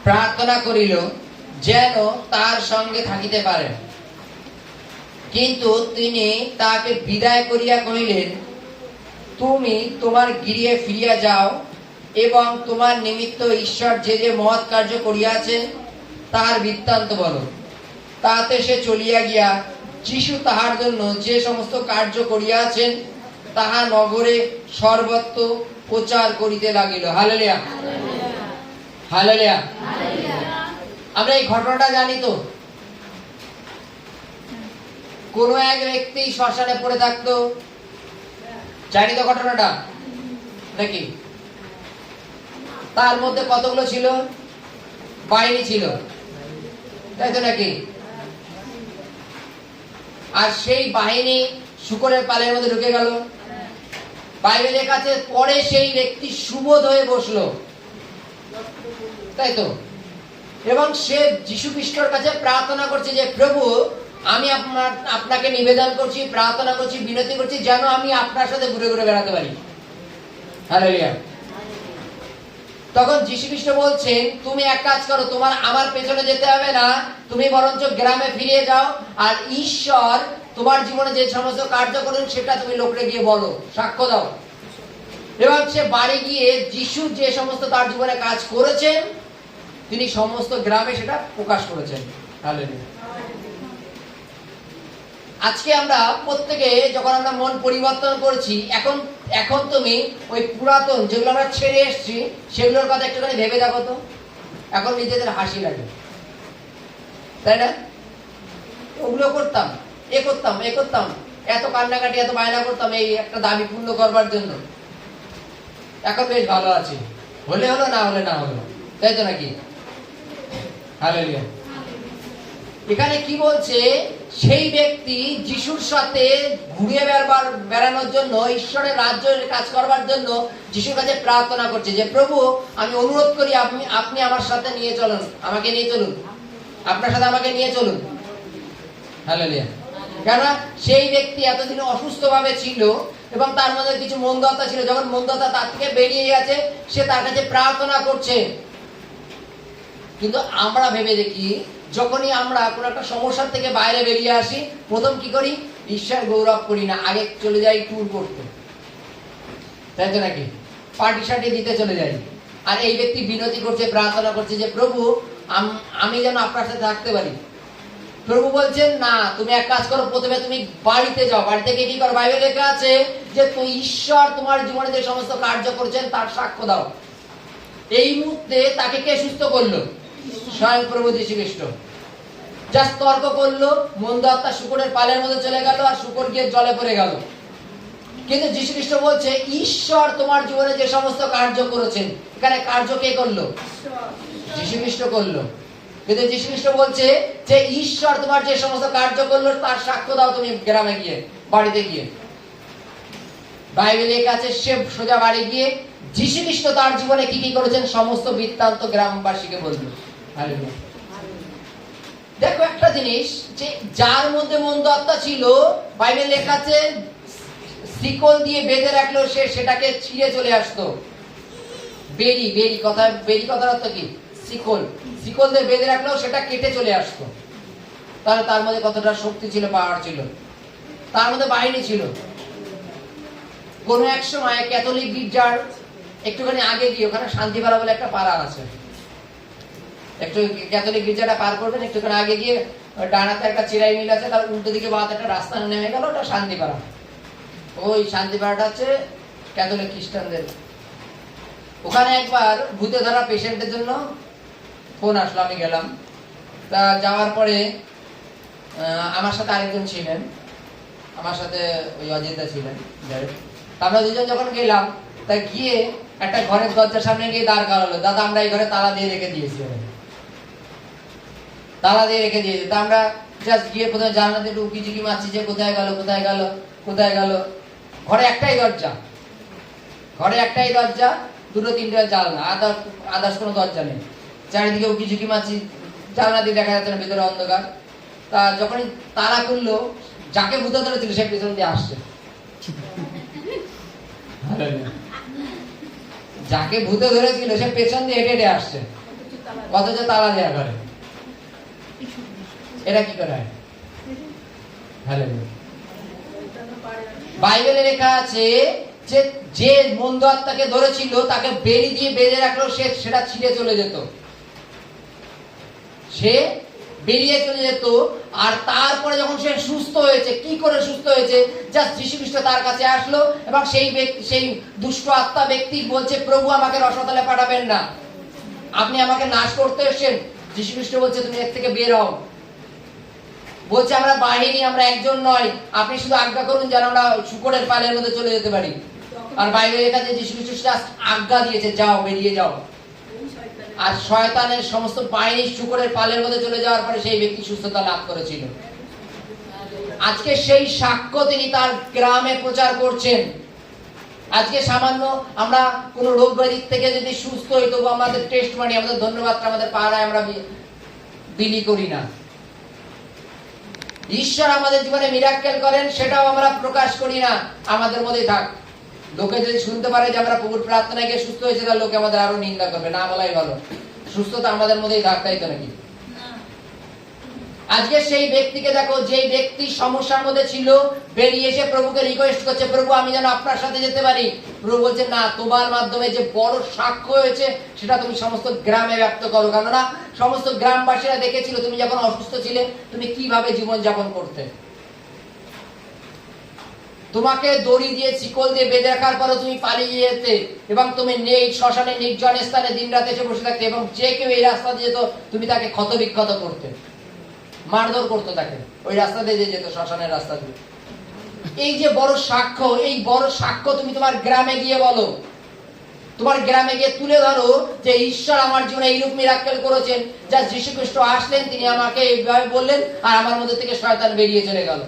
প্রার্থনা করিল যেন তার সঙ্গে থাকিতে পারেন। কিন্তু তিনি তাকে বিদায় করিয়া কহিলেন, তুমি তোমার গৃহে ফিরিয়া যাও এবং তোমার নিমিত্ত ঈশ্বর যে যে মহৎ কার্য করিয়াছেন তাহার বৃত্তান্ত বলো। তাতে সে চলিয়া গিয়া যিশু তাহার জন্য যে সমস্ত কার্য করিয়াছেন তাহা নগরে সর্বত্র প্রচার করিতে লাগিল। Hallelujah, hallelujah. আমরা এই ঘটনাটা জানি তো, কোন এক ব্যক্তি শ্মশানে পড়ে থাকতো, জানি তো ঘটনাটা নাকি? তার মধ্যে কতগুলো ছিল? বাহিনী ছিল, তাই তো নাকি? আর সেই বাহিনী শূকরের পালের মধ্যে ঢুকে গেল। বাইবেলের কাছে পরে সেই ব্যক্তি সুবোধ হয়ে বসলো, তাই তো? এবং সে যীশু খ্রিস্টের কাছে প্রার্থনা করছে যে প্রভু, আমি আপনাকে নিবেদন করছি, প্রার্থনা করছি, বিনতি করছি যেন আমি আপনার সাথে ঘুরে ঘুরে বেড়াতে পারি। হালেলুয়া। তখন যীশু খ্রিস্ট বলছেন, তুমি এক কাজ করো, তোমার আমার পেছনে যেতে হবে না, তুমি বরঞ্চ গ্রামে ফিরে যাও, আর ঈশ্বর তোমার জীবনে যে সমস্ত কার্য করেন সেটা তুমি লোকরে গিয়ে বলো, সাক্ষ্য দাও। এবং সে বাড়ি গিয়ে যিশু যে সমস্ত তার জীবনে কাজ করেছেন তিনি সমস্ত গ্রামে সেটা প্রকাশ করেছেন। হালেলুয়া। আজকে আমরা প্রত্যেকে যখন আমরা মন পরিবর্তন করছি, এখন তুমি ওই পুরাতন যেগুলো আমরা ছেড়ে এসেছি সেগুলোর কথা একটুখানি ভেবে দেখো তো। এখন নিজেদের হাসি লাগে, তাই না? ওগুলো করতাম, এ করতাম, এত কান্নাকাটি, এত বায়না করতাম এই একটা দাবি পূর্ণ করবার জন্য। এখন বেশ ভালো আছি, হলে হলো, না হলে না হলো, তাই তো নাকি? হালেলুয়া। এখানে কি বলছে? সেই ব্যক্তি যিশুর সাথে ঘুরে বেড়ানোর জন্য, ঈশ্বরের রাজ্যের কাজ করবার জন্য যিশুর কাছে প্রার্থনা করছে যে প্রভু, আমি অনুরোধ করি আপনি আমার সাথে নিয়ে চলুন, আমাকে নিয়ে চলুন, আপনার সাথে আমাকে নিয়ে চলুন। হালেলুয়া। কেন? সেই ব্যক্তি এতদিন অসুস্থ ভাবে ছিল এবং তার মধ্যে কিছু মন্দতা ছিল। যখন মন্দতা তার থেকে বেরিয়ে গেছে, সে তার কাছে প্রার্থনা করছে। কিন্তু আমরা ভেবে দেখি, যখনই আমরা কোনো একটা সমস্যার থেকে বাইরে বেরিয়ে আসি, প্রথম কি করি? ঈশ্বর গৌরব করি না, আগে চলে যাই ট্যুর করতে, তাই তো নাকি? পার্টি শার্টি দিতে চলে যাই। আর এই ব্যক্তি বিনতি করছে, প্রার্থনা করছে যে প্রভু, আমি যেন আপনার সাথে থাকতে পারি। প্রভু বলছেন, না, তুমি এক কাজ করো, প্রথমে তুমি বাড়িতে যাও, বাড়িতে গিয়ে কি করো? বাইবেলে লেখা আছে যে তুই ঈশ্বর তোমার জীবনে যে সমস্ত কার্য করছেন তার সাক্ষ্য দাও। এই মুহূর্তে তাকে কে সুস্থ করলো? স্বয়ং প্রভু যীশু খ্রিস্ট। জাস্ট তর্ক করলো, মন্দ আত্মা শূকরের পালের মধ্যে চলে গেল, আর শূকর গিয়ে জলে পড়ে গেল। কিন্তু যীশু খ্রিস্ট বলছে, ঈশ্বর তোমার জীবনে যে সমস্ত কার্য করেছেন, এখানে কার্য কে করলো? যীশু খ্রিস্ট করলো। কিন্তু যীশু খ্রিস্ট বলছে যে ঈশ্বর তোমার যে সমস্ত কার্য করলো তার সাক্ষ্য দাও তুমি গ্রামে গিয়ে, বাড়িতে গিয়ে। বাইবেলের কাছে সে সোজা বাড়ি গিয়ে যীশু খ্রিস্ট তার জীবনে কি কি করেছেন সমস্ত বৃত্তান্ত গ্রামবাসীকে বলল। হালেলুয়া। দেখো একটা জিনিস, যে যার মধ্যে মন্দ আত্মা ছিল, বাইবেল লেখা আছে শিকল দিয়ে বেঁধে রাখলো, সে সেটাকে ছিঁড়ে চলে আসতো। বেরি কথার অর্থ কি? শিকল দিয়ে বেঁধে রাখলো, সেটা কেটে চলে আসতো। তাহলে তার মধ্যে কতটা শক্তি ছিল, পাওয়ার ছিল, তার মধ্যে বাহিনী ছিল। কোন এক সময় ক্যাথলিক গির্জার একটুখানি আগে গিয়ে, ওখানে শান্তিপাড়া বলে একটা পাড়া আছে, একটু ক্যাথলিক গির্জাটা পার করবেন, একটুখানি আগে গিয়ে ডানাতে একটা চিরাই মিল আছে, তার উল্টো দিকে বাঁধ একটা রাস্তা নেমে গেল, ওটা শান্তিপাড়া। ওই শান্তিপাড়াটা হচ্ছে ক্যাথলিক খ্রিস্টানদের। ওখানে একবার ভূতে ধরা পেশেন্টের জন্য ফোন আসলো, আমি গেলাম। তা যাওয়ার পরে আমার সাথে আরেকজন ছিলেন, আমার সাথে ওই অজিতদা ছিলেন। আমরা দুজন যখন গেলাম, তা গিয়ে একটা ঘরের দরজার সামনে গিয়ে দাঁড় করালো, দাদা আমরা এই ঘরে তালা দিয়ে রেখে দিয়েছি। তা আমরা জাস্ট গিয়ে প্রথমে জানালাতে একটু উকি ঝুঁকি মারছি যে কোথায় গেল। ঘরে একটাই দরজা, দুটো তিনটে জানলা, আদার্স কোনো দরজা নেই। চারিদিকে উকি ঝুঁকি মারছি, জানলা দিয়ে দেখা যাচ্ছে না, ভিতরে অন্ধকার। তা যখনই তালা খুললো, যাকে ভূতে ধরেছিল সে পেছন দিয়ে আসছে। যাকে ভূতে ধরেছিল সে পেছন দিয়ে হেঁটে হেঁটে আসছে। অথচ তালা দেয়া করে। এটা কি করে হয়? হালেলুয়া। বাইবেলে লেখা আছে যে যে মন্দ আত্মাকে ধরেছিল তাকে বেড়ি দিয়ে বেঁধে রাখলো, সেটা ছিঁড়ে চলে যেত, সে বেরিয়ে চলে যেত। আর তারপরে যখন সে সুস্থ হয়েছে, কি করে সুস্থ হয়েছে? জাস্ট যীশু খ্রিস্ট তার কাছে আসলো এবং সেই দুষ্ট আত্মা ব্যক্তি বলছে, প্রভু আমাকে রসাতলে পাঠাবেন না, আপনি আমাকে নাশ করতে এসেছেন। যীশু খ্রিস্ট বলছে, তুমি এর থেকে বের হও। বলছে, আমরা বাহিনী, আমরা একজন নয়, আপনি শুধু আজ্ঞা করুন যেন আমরা শূকরের পালের মধ্যে চলে যেতে পারি। আর বাইরে লেখা আছে যীশু খ্রিস্ট আজ্ঞা দিয়েছে, যাও, বেরিয়ে যাও। আর শয়তানের সমস্ত বাহিনী শূকরের পালের মধ্যে চলে যাওয়ার পরে সেই ব্যক্তি সুস্থতা লাভ করেছিল। আজকে সেই সাক্ষ্য তিনি তার গ্রামে প্রচার করছেন। আজকে সামান্য আমরা কোন রোগ ব্যাধি থেকে যদি সুস্থ হই, তবু আমাদের টেস্ট মানি, আমাদের ধন্যবাদটা আমাদের পাড়ায় আমরা বিলি করি না। ঈশ্বর আমাদের জীবনে মিরাক্কেল করেন, সেটাও আমরা প্রকাশ করি না, আমাদের মধ্যেই থাক। লোকে যদি শুনতে পারে যে আমরা প্রভুর প্রার্থনায় গিয়ে সুস্থ হয়েছে, তাহলে লোকে আমাদের আরো নিন্দা করবে, না বলাই ভালো। সুস্থতা আমাদের মধ্যেই থাক, তাই তো নাকি? আজকে সেই ব্যক্তিকে দেখো, যেই ব্যক্তি সমস্যার মধ্যে ছিল, বেরিয়ে এসে প্রভুকে রিকোয়েস্ট করছে, প্রভু আমি যেন আপনার সাথে যেতে পারি। প্রভু বলছে, না, তোমার মাধ্যমে যে বড় সাক্ষ্য হয়েছে সেটা তুমি সমস্ত গ্রামে ব্যক্ত করো, কেননা সমস্ত গ্রামবাসীরা দেখেছিল তুমি যখন অসুস্থ ছিলে তুমি কিভাবে জীবন যাপন করতে। তোমাকে দড়ি দিয়ে, শিকল দিয়ে বেঁধে রাখার পরে তুমি পালিয়ে যেতে এবং তুমি নেই শ্মশানে, নির্জন স্থানে দিন রাতে এসে বসে থাকতে, এবং যে কেউ এই রাস্তা দিয়ে যেত তুমি তাকে ক্ষতবিক্ষত করতে, মারধর করতো তাকে, ওই রাস্তা দিয়ে যেত, শ্মশানের রাস্তা দিয়ে। এই যে বড় সাক্ষ্য, এই বড় সাক্ষ্য তুমি তোমার গ্রামে গিয়ে বলো, তোমার গ্রামে গিয়ে তুলে ধরো যে ঈশ্বর আমার জীবনে এইরূপ মিরাক্কেল করেছেন, যা যীশু খ্রিস্ট আসলেন, তিনি আমাকে এইভাবে বললেন, আর আমার মধ্যে থেকে শয়তান বেরিয়ে চলে গেল,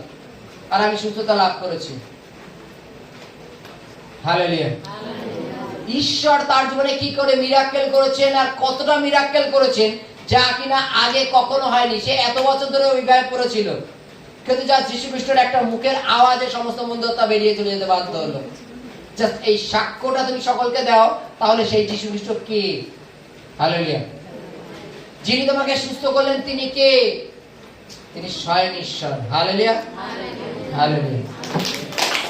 আর আমি সুস্থতা লাভ করেছি। হালেলুয়া। ঈশ্বর তার জীবনে কি করে মিরাক্কেল করেছেন, আর কতটা মিরাক্কেল করেছেন, যা কিনা আগে কখনো হয়নি। সে এত বছর ধরে ওইভাবে পড়েছিল, কিন্তু যা যীশু খ্রিস্টের একটা মুখের আওয়াজে সমস্ত মন্দতা বেরিয়ে চলে যেতে বাধ্য হলো। জাস্ট এই সাক্ষ্যটা তুমি সকলকে দাও, তাহলে সেই যীশু খ্রিস্ট কে? হালেলুয়া। যিনি তোমাকে সুস্থ করলেন তিনি কে? তিনি স্বয়ং ঈশ্বর। Hallelujah, hallelujah.